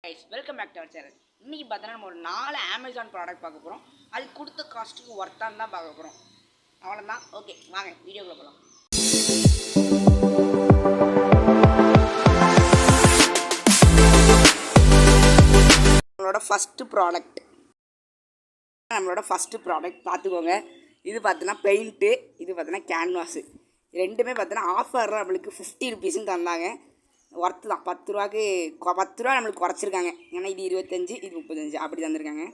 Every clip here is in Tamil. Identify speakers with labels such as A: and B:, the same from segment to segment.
A: Guys welcome back to our channel. இன்றைக்கி பார்த்தோன்னா நம்ம ஒரு 4 அமேசான் ப்ராடக்ட் பார்க்க போகிறோம். அது கொடுத்த காஸ்ட்டுக்கு ஒர்த்தான்னு தான் பார்க்க போகிறோம். அவ்வளோதான். ஓகே, வாங்க வீடியோக்குள்ளே போகலாம். நம்மளோட ஃபஸ்ட்டு ப்ராடக்ட் பார்த்துக்கோங்க. இது பார்த்தோன்னா பெயிண்ட்டு, இது பார்த்தோன்னா கேன்வாஸு. ரெண்டுமே பார்த்தோன்னா ஆஃபரில் நம்மளுக்கு 50 ருபீஸுன்னு தந்தாங்க. ஒர்த்து தான். 10 ரூபா நம்மளுக்கு குறைச்சிருக்காங்க. ஏன்னா இது 25, இது 35 அப்படி தந்திருக்காங்க.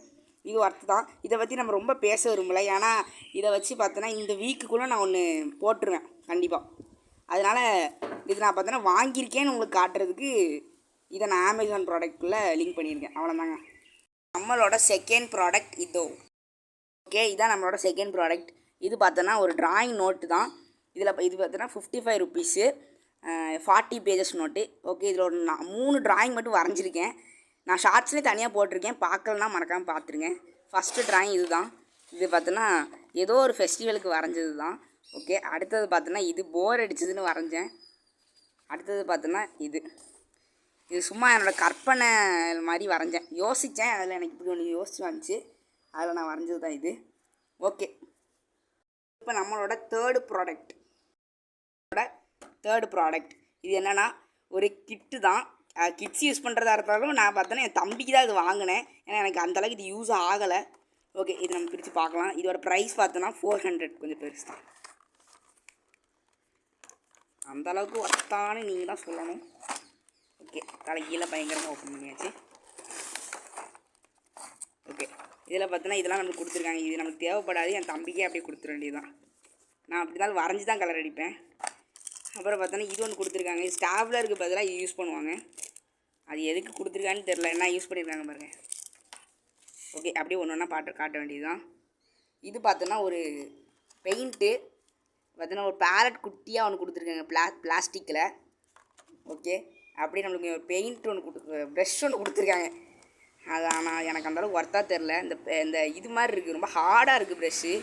A: இது ஒர்த்து தான். இதை பற்றி நம்ம ரொம்ப பேச விரும்பலை. ஏன்னா இதை வச்சு பார்த்தோன்னா இந்த வீக்குக்குள்ளே நான் ஒன்று போட்டுருவேன் கண்டிப்பாக. அதனால் இது நான் பார்த்தோன்னா வாங்கியிருக்கேன்னு உங்களுக்கு காட்டுறதுக்கு இதை நான் அமேசான் ப்ராடக்ட்குள்ளே லிங்க் பண்ணியிருக்கேன். அவ்வளோதாங்க. நம்மளோட செகண்ட் ப்ராடக்ட் இதோ. ஓகே, இதான் நம்மளோட செகண்ட் ப்ராடக்ட். இது பார்த்தோன்னா ஒரு ட்ராயிங் நோட்டு தான். இது பார்த்தோன்னா 55 ருபீஸு, 40 பேஜஸ் நோட்டு. ஓகே, இதில் ஒரு 3 ட்ராயிங் மட்டும் வரைஞ்சிருக்கேன். நான் ஷார்ட்ஸ்லேயே தனியாக போட்டிருக்கேன். பார்க்கலன்னா மறக்காமல் பார்த்துருங்க. ஃபஸ்ட்டு ட்ராயிங் இது தான். இது பார்த்தோன்னா ஏதோ ஒரு ஃபெஸ்டிவலுக்கு வரைஞ்சது தான். ஓகே, அடுத்தது பார்த்தோன்னா இது போர் அடிச்சதுன்னு வரைஞ்சேன். அடுத்தது பார்த்தோன்னா இது சும்மா என்னோடய கற்பனை மாதிரி வரைஞ்சேன். யோசித்தேன், அதில் எனக்கு இப்படி ஒன்று யோசிச்சு வந்துச்சு. அதில் நான் வரைஞ்சது தான் இது. ஓகே, இப்போ நம்மளோட தேர்டு ப்ராடக்ட் இது என்னென்னா ஒரு கிட்டு தான். கிட்ஸ் யூஸ் பண்ணுறதா இருந்தாலும் நான் பார்த்தோன்னா என் தம்பிக்கு தான் இது வாங்கினேன். ஏன்னா எனக்கு அந்தளவுக்கு இது யூஸ் ஆகலை. ஓகே, இது நம்ம பிரித்து பார்க்கலாம். இதோட ப்ரைஸ் பார்த்தோன்னா 400, கொஞ்சம் பெருசு தான். அந்தளவுக்கு ஒர்த்தானு நீங்கள் தான் சொல்லணும். ஓகே, தலைகீழே பயங்கரமாக ஓப்பன் பண்ணியாச்சு. ஓகே, இதில் பார்த்தோன்னா இதெல்லாம் நம்மளுக்கு கொடுத்துருக்காங்க. இது நமக்கு தேவைப்படாது. என் தம்பிக்கே அப்படியே கொடுத்துட வேண்டியது தான். நான் அப்படி தான் வரைஞ்சி தான் கலர் அடிப்பேன். அப்புறம் பார்த்தோன்னா இது ஒன்று கொடுத்துருக்காங்க. இது ஸ்டாப்லருக்கு பதிலாக இது யூஸ் பண்ணுவாங்க. அது எதுக்கு கொடுத்துருக்கான்னு தெரில, என்ன யூஸ் பண்ணியிருக்காங்க பாருங்கள். ஓகே, அப்படியே ஒன்று ஒன்றா காட்ட வேண்டியது தான். இது பார்த்தோன்னா ஒரு பெயிண்ட்டு பார்த்தோன்னா ஒரு பேலட் குட்டியாக ஒன்று கொடுத்துருக்காங்க பிளாஸ்டிக்கில். ஓகே, அப்படியே நம்மளுக்கு ஒரு பெயிண்ட் ஒன்று ப்ரெஷ் ஒன்று கொடுத்துருக்காங்க. அது ஆனால் எனக்கு அந்தளவுக்கு ஒர்த்தாக தெரில. இந்த இது மாதிரி இருக்குது, ரொம்ப ஹார்டாக இருக்குது ப்ரெஷ்ஷு.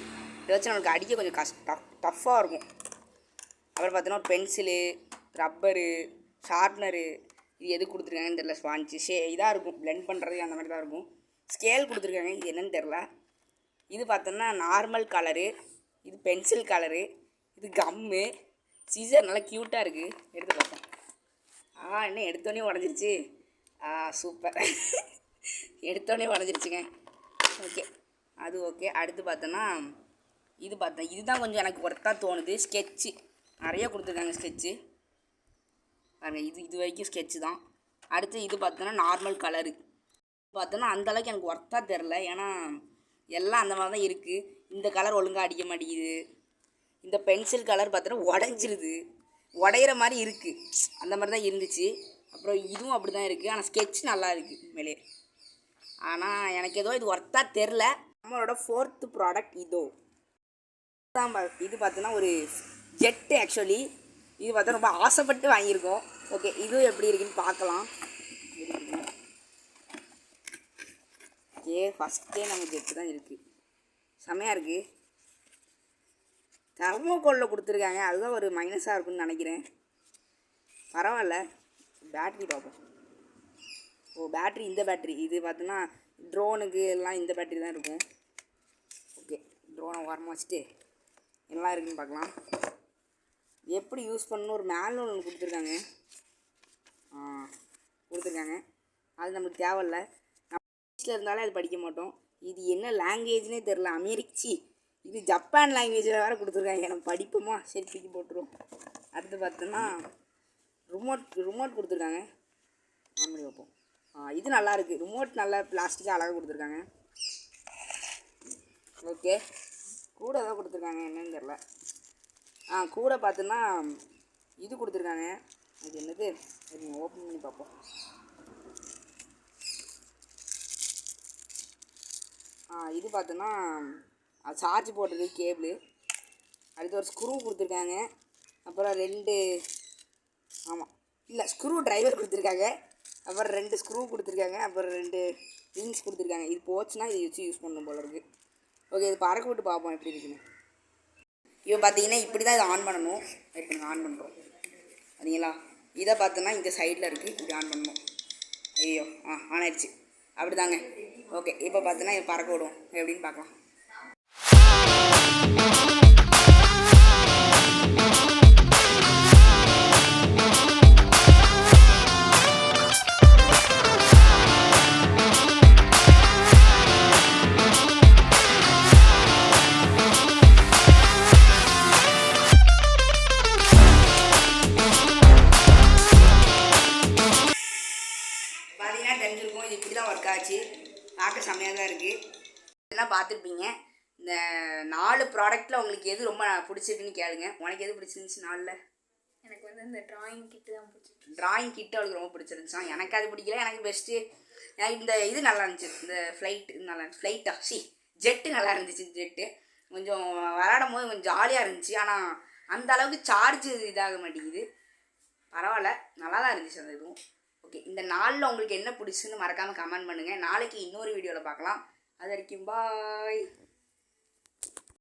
A: இதை வச்சு நம்மளுக்கு அடிக்க கொஞ்சம் டஃப்பாக இருக்கும். அப்புறம் பார்த்தோன்னா ஒரு பென்சிலு, ரப்பரு, ஷார்ப்னரு, இது எது கொடுத்துருக்காங்கன்னு தெரில. ஸ்பாஞ்சு இதாக இருக்கும், பிளெண்ட் பண்ணுறது அந்த மாதிரி தான் இருக்கும். ஸ்கேல் கொடுத்துருக்காங்க, இது என்னன்னு தெரில. இது பார்த்தோன்னா நார்மல் கலரு, இது பென்சில் கலரு, இது கம்மு, சீசர் நல்லா க்யூட்டாக இருக்குது. எடுத்து பார்த்தேன். என்ன எடுத்தோடனே உடஞ்சிருச்சு. சூப்பர். எடுத்தோடனே உடஞ்சிருச்சுங்க. ஓகே, அது ஓகே. அடுத்து பார்த்தோன்னா இதுதான் கொஞ்சம் எனக்கு ஒர்த்தாக தோணுது. ஸ்கெட்சு நிறைய கொடுத்துருக்காங்க. ஸ்கெட்சு பாருங்கள், இது வரைக்கும் ஸ்கெட்சு தான். அடுத்து இது பார்த்தோன்னா நார்மல் கலரு பார்த்தோன்னா அந்தளவுக்கு எனக்கு ஒர்த்தாக தெரில. ஏன்னா எல்லாம் அந்த மாதிரி தான் இருக்குது. இந்த கலர் ஒழுங்காக அடிக்க மாட்டேங்குது. இந்த பென்சில் கலர் பார்த்தோன்னா உடஞ்சிருது, உடையிற மாதிரி இருக்குது. அந்த மாதிரி தான் இருந்துச்சு. அப்புறம் இதுவும் அப்படி தான் இருக்குது. ஆனால் ஸ்கெட்ச் நல்லா இருக்குது மேலே. ஆனால் எனக்கு ஏதோ இது ஒர்த்தாக தெரில. நம்மளோட ஃபோர்த்து ப்ராடக்ட் இது பார்த்தோன்னா ஒரு ஜெட்டு. ஆக்சுவலி இது பார்த்தா ரொம்ப ஆசைப்பட்டு வாங்கியிருக்கோம். ஓகே, இது எப்படி இருக்குன்னு பார்க்கலாம். ஓகே, ஃபஸ்ட்டே நம்ம ஜெட்டு தான் இருக்குது. செம்மையாக இருக்குது. தெர்மோகோலில் கொடுத்துருக்காங்க. அதுதான் ஒரு மைனஸாக இருக்குன்னு நினைக்கிறேன். பரவாயில்ல. பேட்ரி பார்ப்போம். பேட்ரி இந்த பேட்ரி இது பார்த்தோன்னா ட்ரோனுக்கு எல்லாம் இந்த பேட்ரி தான் இருக்கும். ஓகே, ட்ரோனை ஓரமாக வச்சுட்டு எல்லாம் இருக்குதுன்னு பார்க்கலாம். எப்படி யூஸ் பண்ணணும் ஒரு மேனுவல் ஒன்று கொடுத்துருக்காங்க. அது நம்மளுக்கு தேவையில்ல. நம்ம இங்கிலீஷில் இருந்தாலே அது படிக்க மாட்டோம். இது என்ன லாங்குவேஜ்னே தெரில. இது ஜப்பான் லாங்குவேஜில் வேறு கொடுத்துருக்காங்க. நம்ம படிப்போமா? சரி, தூக்கி போட்டுருவோம். அடுத்து பார்த்தோன்னா ரிமோட் கொடுத்துருக்காங்க. ஆன் பண்ணி வைப்போம். இது நல்லா இருக்குது. ரிமோட் நல்லா பிளாஸ்டிக்காக அழகாக கொடுத்துருக்காங்க. ஓகே, கூட ஏதோ கொடுத்துருக்காங்க, என்னன்னு தெரில. கூட பார்த்தோன்னா இது கொடுத்துருக்காங்க. அது என்னது, ஓப்பன் பண்ணி பார்ப்போம். இது பார்த்தோன்னா சார்ஜ் போடுறது கேபிள். அடுத்து ஒரு ஸ்க்ரூ கொடுத்துருக்காங்க. அப்புறம் 2 ஸ்க்ரூ டிரைவர் கொடுத்துருக்காங்க. அப்புறம் 2 ஸ்க்ரூ கொடுத்துருக்காங்க. அப்புறம் 2 ரிங்ஸ் கொடுத்துருக்காங்க. இது போச்சுன்னா இதை வச்சு யூஸ் பண்ணணும் போல இருக்குது. ஓகே, இது பறக்க விட்டு பார்ப்போம் எப்படி இருக்குன்னு. இப்போ பார்த்தீங்கன்னா இப்படி தான் இதை ஆன் பண்ணணும். இப்போ நாங்கள் ஆன் பண்ணுறோம். சரிங்களா? இதை பார்த்தோன்னா இந்த சைடில் இருக்குது, இப்படி ஆன் பண்ணணும். ஐயோ ஆன் ஆயிடுச்சு. அப்படி தாங்க. ஓகே, இப்போ பார்த்தோன்னா பறக்க விடுவோம் எப்படின்னு பார்க்கலாம். பார்த்தீங்கன்னா தெரிஞ்சிருக்கும் இது இப்படி தான் ஒர்க் ஆச்சு. பார்க்க செம்மையாக தான் இருக்குது. இதெல்லாம் பார்த்துருப்பீங்க. இந்த 4 ப்ராடக்ட்டில் உங்களுக்கு எது ரொம்ப பிடிச்சிருக்குன்னு கேளுங்க. உனக்கு எது பிடிச்சிருந்துச்சு 4ல்?
B: எனக்கு வந்து இந்த ட்ராயிங் கிட்டு தான் பிடிச்சிருக்கு.
A: ட்ராயிங் கிட்டு அவளுக்கு ரொம்ப பிடிச்சிருந்துச்சான். எனக்கு அது பிடிக்கல. எனக்கு பெஸ்ட்டு எனக்கு இந்த இது நல்லா இருந்துச்சு. இந்த ஜெட்டு நல்லா இருந்துச்சு. ஜெட்டு கொஞ்சம் விளாடும் போது கொஞ்சம் ஜாலியாக இருந்துச்சு. ஆனால் அந்த அளவுக்கு சார்ஜ் இதாக மாட்டேங்குது. பரவாயில்ல, நல்லா தான் இருந்துச்சு அந்த இதுவும். ஓகே, இந்த 4ல் உங்களுக்கு என்ன பிடிச்சுன்னு மறக்காமல் கமெண்ட் பண்ணுங்கள். நாளைக்கு இன்னொரு வீடியோவில் பார்க்கலாம். அது வரைக்கும் பாய்.